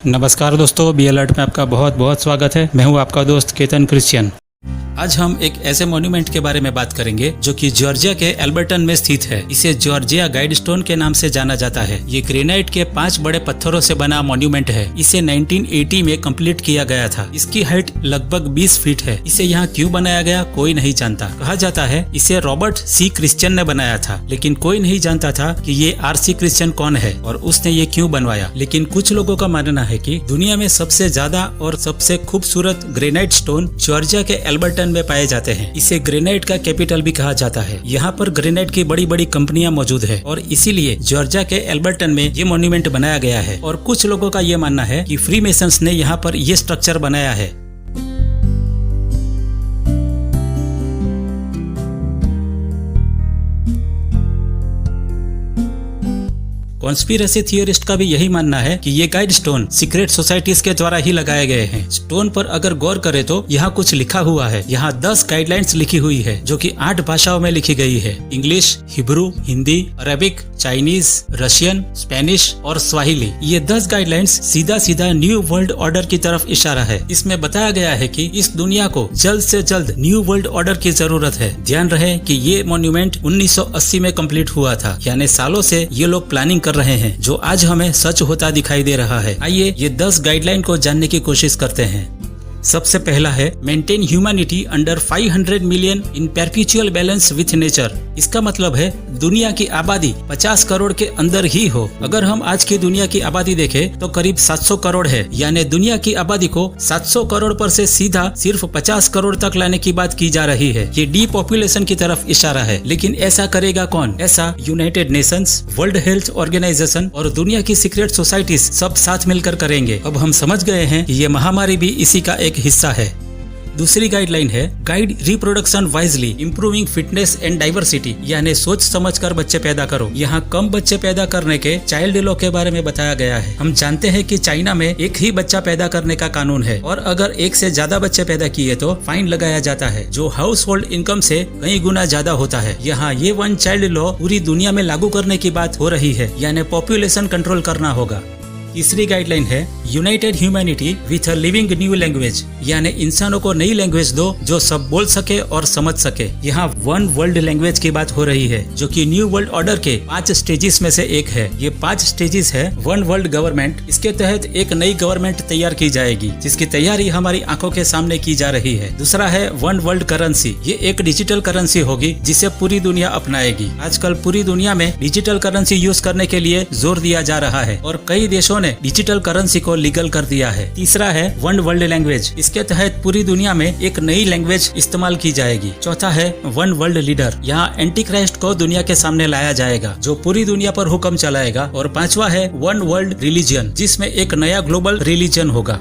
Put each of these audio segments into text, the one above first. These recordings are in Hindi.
नमस्कार दोस्तों, बी अलर्ट में आपका बहुत बहुत स्वागत है। मैं हूं आपका दोस्त केतन क्रिश्चियन। आज हम एक ऐसे मॉन्यूमेंट के बारे में बात करेंगे जो कि जॉर्जिया के एल्बर्टन में स्थित है। इसे जॉर्जिया गाइडस्टोन के नाम से जाना जाता है। ये ग्रेनाइट के 5 बड़े पत्थरों से बना मॉन्यूमेंट है। इसे 1980 में कंप्लीट किया गया था। इसकी हाइट लगभग 20 फीट है। इसे यहाँ क्यों बनाया गया कोई नहीं जानता। कहा जाता है इसे रॉबर्ट सी क्रिश्चियन ने बनाया था, लेकिन कोई नहीं जानता था कि ये आरसी क्रिश्चियन कौन है और उसने ये क्यों बनवाया। लेकिन कुछ लोगों का मानना है कि दुनिया में सबसे ज्यादा और सबसे खूबसूरत ग्रेनाइट स्टोन जॉर्जिया के एल्बर्टन में पाए जाते हैं। इसे ग्रेनाइट का कैपिटल भी कहा जाता है। यहाँ पर ग्रेनाइट की बड़ी बड़ी कंपनियां मौजूद है और इसीलिए जॉर्जिया के एल्बर्टन में ये मॉन्यूमेंट बनाया गया है। और कुछ लोगों का ये मानना है कि फ्रीमेसन्स ने यहाँ पर ये स्ट्रक्चर बनाया है। कॉन्स्पिरेसी थियोरिस्ट का भी यही मानना है कि ये गाइड स्टोन सीक्रेट सोसाइटीज के द्वारा ही लगाए गए हैं। स्टोन पर अगर गौर करें तो यहाँ कुछ लिखा हुआ है। यहाँ 10 गाइडलाइंस लिखी हुई है जो कि 8 भाषाओं में लिखी गई है। English, Hebrew, Hindi, Arabic, Chinese, Russian, Spanish और स्वाहिली। ये 10 गाइडलाइंस सीधा सीधा न्यू वर्ल्ड ऑर्डर की तरफ इशारा है। इसमें बताया गया है कि इस दुनिया को जल्द से जल्द न्यू वर्ल्ड ऑर्डर की जरूरत है। ध्यान रहे कि ये मॉन्यूमेंट 1980 में कंप्लीट हुआ था, यानी सालों से ये लोग प्लानिंग कर रहे हैं, जो आज हमें सच होता दिखाई दे रहा है। आइए ये 10 गाइडलाइन को जानने की कोशिश करते हैं। सबसे पहला है maintain humanity under 500 million in perpetual balance with nature. इसका मतलब है दुनिया की आबादी 50 करोड़ के अंदर ही हो। अगर हम आज की दुनिया की आबादी देखें तो करीब 700 करोड़ है, यानी दुनिया की आबादी को 700 करोड़ पर से सीधा सिर्फ 50 करोड़ तक लाने की बात की जा रही है। ये डीपॉपुलेशन की तरफ इशारा है। लेकिन ऐसा करेगा कौन? ऐसा United Nations, World Health Organization और दुनिया की सीक्रेट सोसाइटीज सब साथ मिलकर करेंगे। अब हम समझ गए हैं कि ये महामारी भी इसी का एक हिस्सा है। दूसरी गाइडलाइन है guide reproduction wisely improving fitness and diversity, यानी सोच समझकर बच्चे पैदा करो। यहाँ कम बच्चे पैदा करने के चाइल्ड लॉ के बारे में बताया गया है। हम जानते हैं कि चाइना में एक ही बच्चा पैदा करने का कानून है और अगर एक से ज्यादा बच्चे पैदा किए तो फाइन लगाया जाता है, जो हाउस होल्ड इनकम से कई गुना ज्यादा होता है। यहाँ ये 1 चाइल्ड लॉ पूरी दुनिया में लागू करने की बात हो रही है, यानी पॉपुलेशन कंट्रोल करना होगा। तीसरी गाइडलाइन है United humanity with a living new language, यानी इंसानों को नई लैंग्वेज दो जो सब बोल सके और समझ सके। यहाँ 1 वर्ल्ड लैंग्वेज की बात हो रही है, जो कि न्यू वर्ल्ड ऑर्डर के 5 स्टेजेस में से एक है। ये 5 स्टेजेस है 1 वर्ल्ड गवर्नमेंट। इसके तहत एक नई गवर्नमेंट तैयार की जाएगी, जिसकी तैयारी हमारी आंखों के सामने की जा रही है। दूसरा है 1 वर्ल्ड करेंसी। ये एक डिजिटल करेंसी होगी जिसे पूरी दुनिया अपनाएगी। आजकल पूरी दुनिया में डिजिटल करेंसी यूज करने के लिए जोर दिया जा रहा है और कई देशों ने डिजिटल करेंसी को लीगल कर दिया है। तीसरा है 1 वर्ल्ड लैंग्वेज। इसके तहत पूरी दुनिया में एक नई लैंग्वेज इस्तेमाल की जाएगी। चौथा है 1 वर्ल्ड लीडर। यहाँ एंटी क्राइस्ट को दुनिया के सामने लाया जाएगा, जो पूरी दुनिया पर हुक्म चलाएगा। और 5वां है 1 वर्ल्ड रिलीजन, जिसमें एक नया ग्लोबल रिलीजन होगा।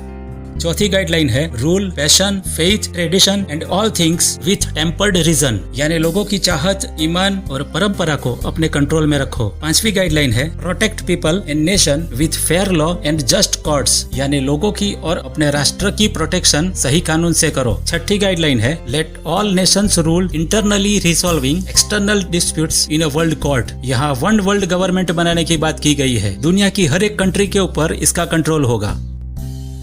चौथी गाइडलाइन है rule, passion, faith, tradition and all things with tempered reason, यानी लोगों की चाहत, ईमान और परंपरा को अपने कंट्रोल में रखो। 5वीं गाइडलाइन है protect people and nation with fair law and just courts, यानी लोगों की और अपने राष्ट्र की प्रोटेक्शन सही कानून से करो। 6ठी गाइडलाइन है let all Nations rule internally resolving external disputes in a world court. यहाँ 1 वर्ल्ड गवर्नमेंट बनाने की बात की गई है। दुनिया की हर एक कंट्री के ऊपर इसका कंट्रोल होगा।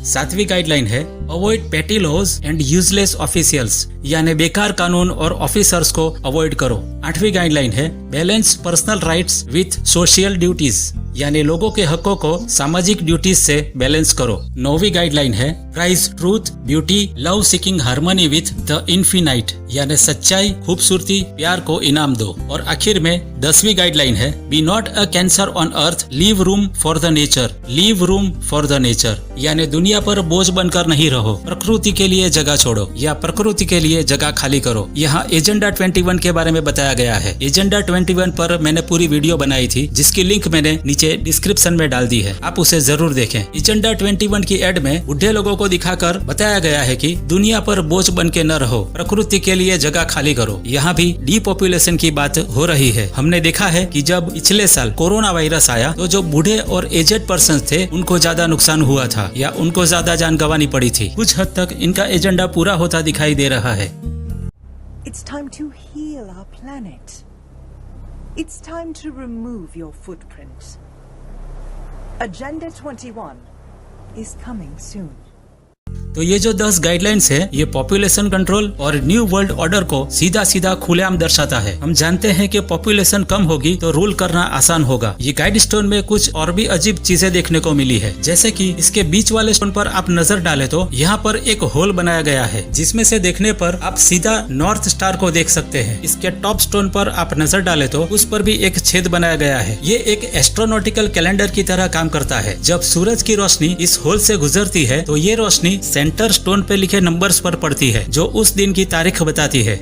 7वीं गाइडलाइन है अवॉइड पेटी लॉज एंड यूजलेस ऑफिशियल्स, यानी बेकार कानून और ऑफिसर्स को अवॉइड करो। 8वीं गाइडलाइन है balance personal rights with social duties, यानी लोगों के हकों को सामाजिक ड्यूटीज से बैलेंस करो। 9वीं गाइडलाइन है prize truth, beauty, love seeking harmony with the infinite, यानी सच्चाई, खूबसूरती, प्यार को इनाम दो। और आखिर में 10वीं गाइडलाइन है be not a cancer on earth, leave room for the nature, leave room for the nature, यानी दुनिया पर बोझ बनकर नहीं रहो, प्रकृति के लिए जगह छोड़ो या प्रकृति के लिए जगह खाली करो। यहाँ एजेंडा 21 के बारे में बताया गया है। एजेंडा 21 पर मैंने पूरी वीडियो बनाई थी, जिसकी लिंक मैंने नीचे डिस्क्रिप्शन में डाल दी है, आप उसे जरूर देखें। एजेंडा 21 की एड में बुढ़े लोगों को दिखाकर बताया गया है कि दुनिया पर बोझ बन के न रहो, प्रकृति के लिए जगह खाली करो। यहाँ भी डीपॉपुलेशन की बात हो रही है। हमने देखा है कि जब पिछले साल कोरोना वायरस आया तो जो बूढ़े और एजेड पर्सन थे उनको ज्यादा नुकसान हुआ था या उनको ज्यादा जान गंवानी पड़ी थी। कुछ हद तक इनका एजेंडा पूरा होता दिखाई दे रहा है। It's time to heal our planet. It's time to remove your footprint. Agenda 21. is coming soon. तो ये जो 10 गाइडलाइंस है ये पॉपुलेशन कंट्रोल और न्यू वर्ल्ड ऑर्डर को सीधा सीधा खुलेआम दर्शाता है। हम जानते हैं कि पॉपुलेशन कम होगी तो रूल करना आसान होगा। ये गाइड स्टोन में कुछ और भी अजीब चीजें देखने को मिली है, जैसे कि इसके बीच वाले स्टोन पर आप नजर डालें तो यहाँ पर एक होल बनाया गया है जिसमें से देखने पर आप सीधा नॉर्थ स्टार को देख सकते हैं। इसके टॉप स्टोन पर आप नजर डालें तो उस पर भी एक छेद बनाया गया है। ये एक एस्ट्रोनॉटिकल कैलेंडर की तरह काम करता है। जब सूरज की रोशनी इस होल से गुजरती है तो ये रोशनी सेंटर स्टोन पे लिखे नंबर्स पर पड़ती है जो उस दिन की तारीख बताती है।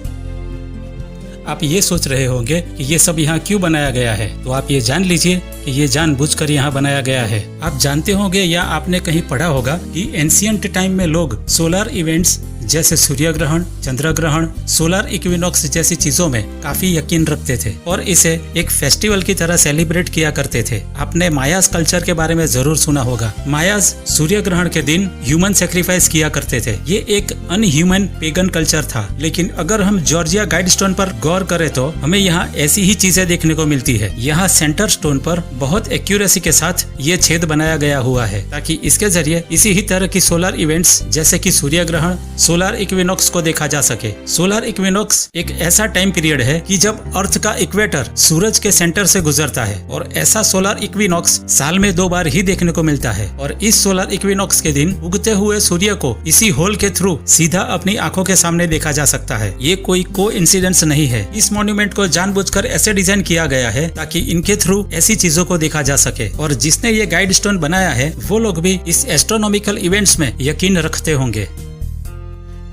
आप ये सोच रहे होंगे कि ये सब यहाँ क्यों बनाया गया है, तो आप ये जान लीजिए कि ये जानबूझकर यहाँ बनाया गया है। आप जानते होंगे या आपने कहीं पढ़ा होगा कि एंशिएंट टाइम में लोग सोलर इवेंट्स जैसे सूर्य ग्रहण, चंद्र ग्रहण, सोलर इक्विनॉक्स जैसी चीजों में काफी यकीन रखते थे और इसे एक फेस्टिवल की तरह सेलिब्रेट किया करते थे। आपने मायास कल्चर के बारे में जरूर सुना होगा। मायास सूर्य ग्रहण के दिन ह्यूमन सेक्रीफाइस किया करते थे। ये एक अनह्यूमन पेगन कल्चर था, लेकिन अगर हम जॉर्जिया गाइड स्टोन पर गौर करें तो हमें यहाँ ऐसी ही चीजें देखने को मिलती है। यहाँ सेंटर स्टोन पर बहुत एक्यूरेसी के साथ ये छेद बनाया गया हुआ है ताकि इसके जरिए इसी ही तरह की सोलर इवेंट्स जैसे कि सूर्य ग्रहण, सोलर इक्विनॉक्स को देखा जा सके। सोलर इक्विनॉक्स एक ऐसा टाइम पीरियड है कि जब अर्थ का इक्वेटर सूरज के सेंटर से गुजरता है और ऐसा सोलर इक्विनॉक्स साल में 2 बार ही देखने को मिलता है। और इस सोलर इक्विनॉक्स के दिन उगते हुए सूर्य को इसी होल के थ्रू सीधा अपनी आंखों के सामने देखा जा सकता है। ये कोई कोइंसिडेंस नहीं है। इस मॉन्यूमेंट को जानबूझकर ऐसे डिजाइन किया गया है ताकि इनके थ्रू ऐसी चीजों को देखा जा सके। और जिसने ये गाइड स्टोन बनाया है वो लोग भी इस एस्ट्रोनॉमिकल इवेंट्स में यकीन रखते होंगे।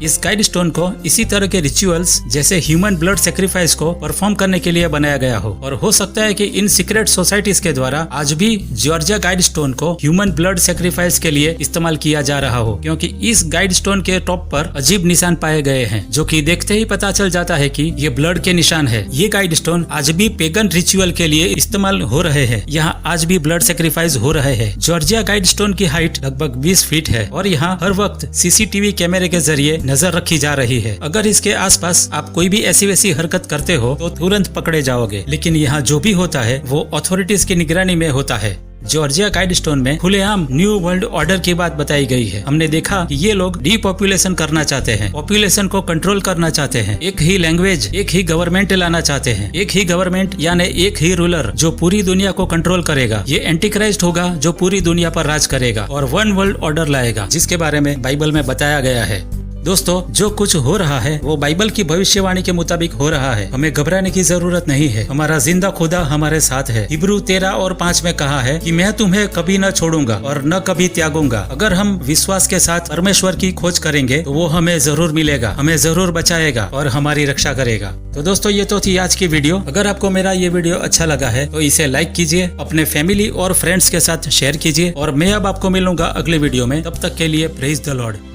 इस गाइड स्टोन को इसी तरह के रिचुअल्स जैसे ह्यूमन ब्लड सेक्रीफाइस को परफॉर्म करने के लिए बनाया गया हो, और हो सकता है कि इन सीक्रेट सोसाइटीज के द्वारा आज भी जॉर्जिया गाइड स्टोन को ह्यूमन ब्लड सेक्रीफाइस के लिए इस्तेमाल किया जा रहा हो, क्योंकि इस गाइड स्टोन के टॉप पर अजीब निशान पाए गए हैं जो कि देखते ही पता चल जाता है कि ये ब्लड के निशान है। ये गाइड स्टोन आज भी पेगन रिचुअल के लिए इस्तेमाल हो रहे हैं। यहाँ आज भी ब्लड सेक्रीफाइस हो रहे हैं। जॉर्जिया गाइड स्टोन की हाइट लगभग 20 फीट है और यहाँ हर वक्त सीसीटीवी कैमरे के जरिए नजर रखी जा रही है। अगर इसके आसपास आप कोई भी ऐसी वैसी हरकत करते हो तो तुरंत पकड़े जाओगे। लेकिन यहाँ जो भी होता है वो अथॉरिटीज की निगरानी में होता है। जॉर्जिया गाइड स्टोन में खुलेआम न्यू वर्ल्ड ऑर्डर की बात बताई गई है। हमने देखा कि ये लोग डीपॉपुलेशन करना चाहते हैं, पॉपुलेशन को कंट्रोल करना चाहते हैं, एक ही लैंग्वेज, एक ही गवर्नमेंट लाना चाहते हैं, एक ही गवर्नमेंट यानी एक ही रूलर जो पूरी दुनिया को कंट्रोल करेगा। ये एंटीक्राइस्ट होगा जो पूरी दुनिया पर राज करेगा और वन वर्ल्ड ऑर्डर लाएगा, जिसके बारे में बाइबल में बताया गया है। दोस्तों, जो कुछ हो रहा है वो बाइबल की भविष्यवाणी के मुताबिक हो रहा है। हमें घबराने की जरूरत नहीं है। हमारा जिंदा खुदा हमारे साथ है। हिब्रू 13 और 5 में कहा है कि मैं तुम्हें कभी न छोड़ूंगा और न कभी त्यागूंगा। अगर हम विश्वास के साथ परमेश्वर की खोज करेंगे तो वो हमें जरूर मिलेगा, हमें जरूर बचाएगा और हमारी रक्षा करेगा। तो दोस्तों, ये तो थी आज की वीडियो। अगर आपको मेरा ये वीडियो अच्छा लगा है तो इसे लाइक कीजिए, अपने फैमिली और फ्रेंड्स के साथ शेयर कीजिए और मैं अब आपको मिलूंगा अगले वीडियो में। तब तक के लिए प्रेज द लॉर्ड।